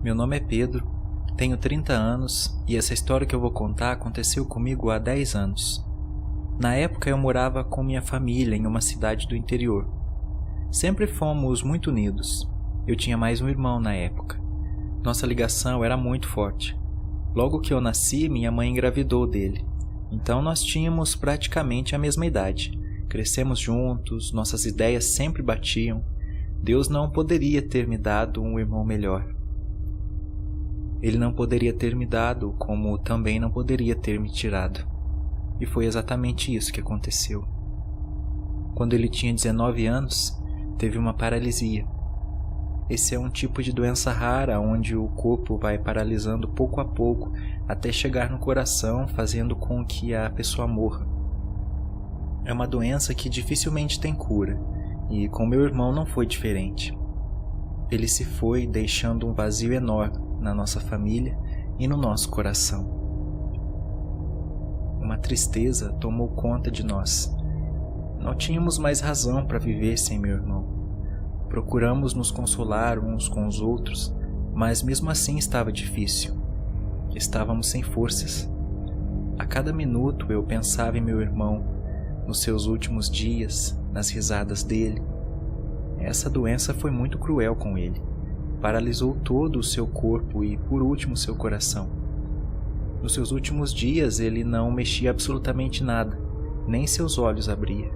Meu nome é Pedro, tenho 30 anos e essa história que eu vou contar aconteceu comigo há 10 anos. Na época eu morava com minha família em uma cidade do interior. Sempre fomos muito unidos. Eu tinha mais um irmão na época. Nossa ligação era muito forte. Logo que eu nasci, minha mãe engravidou dele. Então nós tínhamos praticamente a mesma idade. Crescemos juntos, nossas ideias sempre batiam. Deus não poderia ter me dado um irmão melhor. Ele não poderia ter me dado, como também não poderia ter me tirado. E foi exatamente isso que aconteceu. Quando ele tinha 19 anos, teve uma paralisia. Esse é um tipo de doença rara onde o corpo vai paralisando pouco a pouco até chegar no coração, fazendo com que a pessoa morra. É uma doença que dificilmente tem cura, e com meu irmão não foi diferente. Ele se foi deixando um vazio enorme na nossa família e no nosso coração. Uma tristeza tomou conta de nós. Não tínhamos mais razão para viver sem meu irmão. Procuramos nos consolar uns com os outros, mas mesmo assim estava difícil. Estávamos sem forças. A cada minuto eu pensava em meu irmão, nos seus últimos dias, nas risadas dele. Essa doença foi muito cruel com ele. Paralisou todo o seu corpo e, por último, seu coração. Nos seus últimos dias, ele não mexia absolutamente nada, nem seus olhos abria.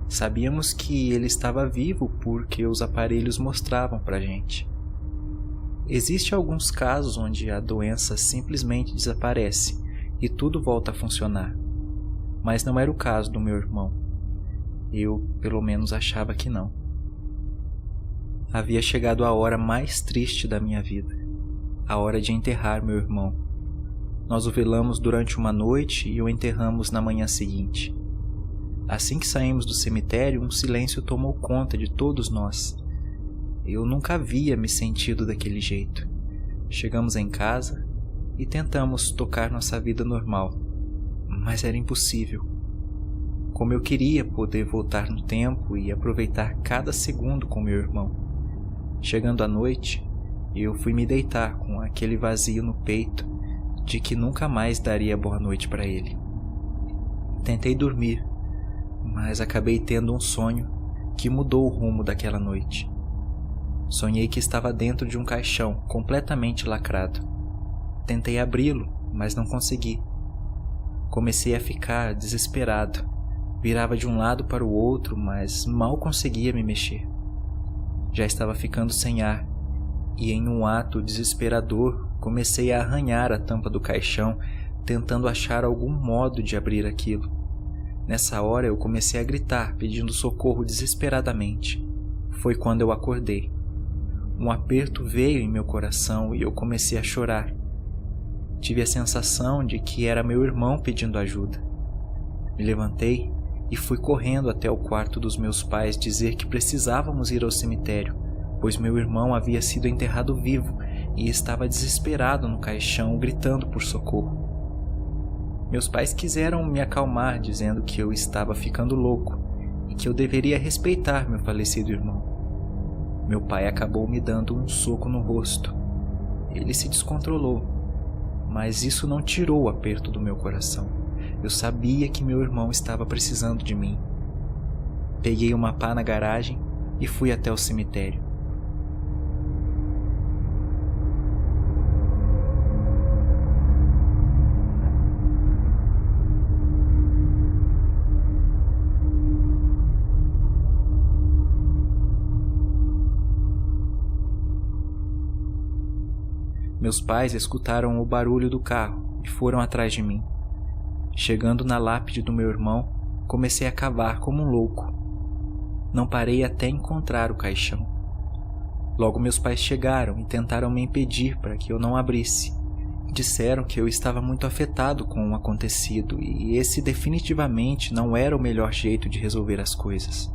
Sabíamos que ele estava vivo porque os aparelhos mostravam para a gente. Existem alguns casos onde a doença simplesmente desaparece e tudo volta a funcionar. Mas não era o caso do meu irmão. Eu, pelo menos, achava que não. Havia chegado a hora mais triste da minha vida, a hora de enterrar meu irmão. Nós o velamos durante uma noite e o enterramos na manhã seguinte. Assim que saímos do cemitério, um silêncio tomou conta de todos nós. Eu nunca havia me sentido daquele jeito. Chegamos em casa e tentamos tocar nossa vida normal, mas era impossível. Como eu queria poder voltar no tempo e aproveitar cada segundo com meu irmão. Chegando à noite, eu fui me deitar com aquele vazio no peito de que nunca mais daria boa noite para ele. Tentei dormir, mas acabei tendo um sonho que mudou o rumo daquela noite. Sonhei que estava dentro de um caixão completamente lacrado. Tentei abri-lo, mas não consegui. Comecei a ficar desesperado. Virava de um lado para o outro, mas mal conseguia me mexer. Já estava ficando sem ar, e em um ato desesperador, comecei a arranhar a tampa do caixão, tentando achar algum modo de abrir aquilo. Nessa hora eu comecei a gritar, pedindo socorro desesperadamente. Foi quando eu acordei. Um aperto veio em meu coração e eu comecei a chorar. Tive a sensação de que era meu irmão pedindo ajuda. Me levantei e fui correndo até o quarto dos meus pais dizer que precisávamos ir ao cemitério, pois meu irmão havia sido enterrado vivo e estava desesperado no caixão, gritando por socorro. Meus pais quiseram me acalmar, dizendo que eu estava ficando louco e que eu deveria respeitar meu falecido irmão. Meu pai acabou me dando um soco no rosto. Ele se descontrolou, mas isso não tirou o aperto do meu coração. Eu sabia que meu irmão estava precisando de mim. Peguei uma pá na garagem e fui até o cemitério. Meus pais escutaram o barulho do carro e foram atrás de mim. Chegando na lápide do meu irmão, comecei a cavar como um louco. Não parei até encontrar o caixão. Logo meus pais chegaram e tentaram me impedir para que eu não abrisse. Disseram que eu estava muito afetado com o acontecido e esse definitivamente não era o melhor jeito de resolver as coisas.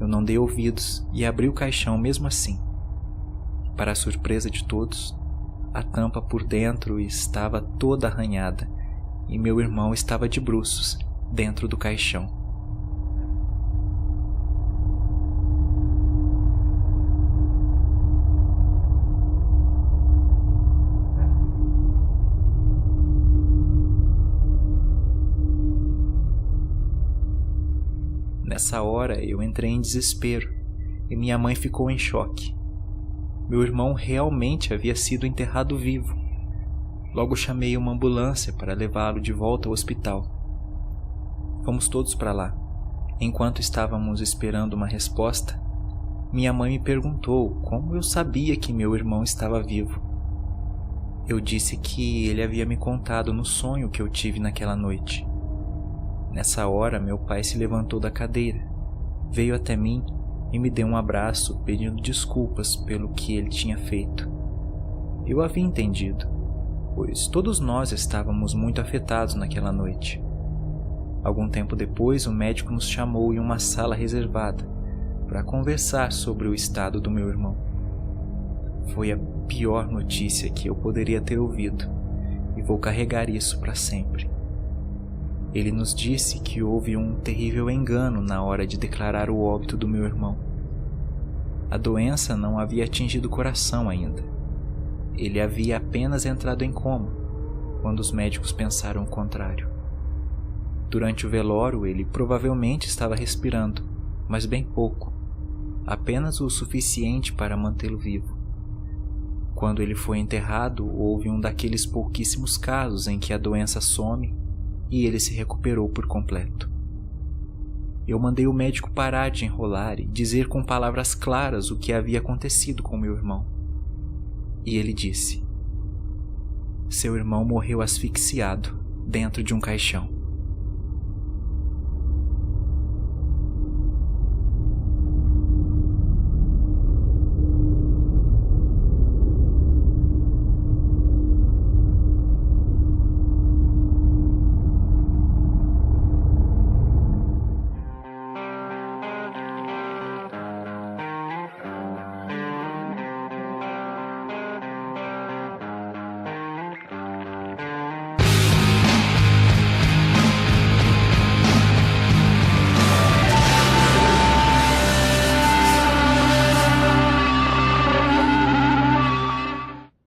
Eu não dei ouvidos e abri o caixão mesmo assim. Para a surpresa de todos, a tampa por dentro estava toda arranhada e meu irmão estava de bruços dentro do caixão. Nessa hora eu entrei em desespero e minha mãe ficou em choque. Meu irmão realmente havia sido enterrado vivo. Logo chamei uma ambulância para levá-lo de volta ao hospital. Fomos todos para lá. Enquanto estávamos esperando uma resposta, minha mãe me perguntou como eu sabia que meu irmão estava vivo. Eu disse que ele havia me contado no sonho que eu tive naquela noite. Nessa hora, meu pai se levantou da cadeira, veio até mim e me deu um abraço pedindo desculpas pelo que ele tinha feito. Eu havia entendido, pois todos nós estávamos muito afetados naquela noite. Algum tempo depois, o médico nos chamou em uma sala reservada para conversar sobre o estado do meu irmão. Foi a pior notícia que eu poderia ter ouvido e vou carregar isso para sempre. Ele nos disse que houve um terrível engano na hora de declarar o óbito do meu irmão. A doença não havia atingido o coração ainda. Ele havia apenas entrado em coma, quando os médicos pensaram o contrário. Durante o velório, ele provavelmente estava respirando, mas bem pouco, apenas o suficiente para mantê-lo vivo. Quando ele foi enterrado, houve um daqueles pouquíssimos casos em que a doença some e ele se recuperou por completo. Eu mandei o médico parar de enrolar e dizer com palavras claras o que havia acontecido com meu irmão. E ele disse: "Seu irmão morreu asfixiado dentro de um caixão."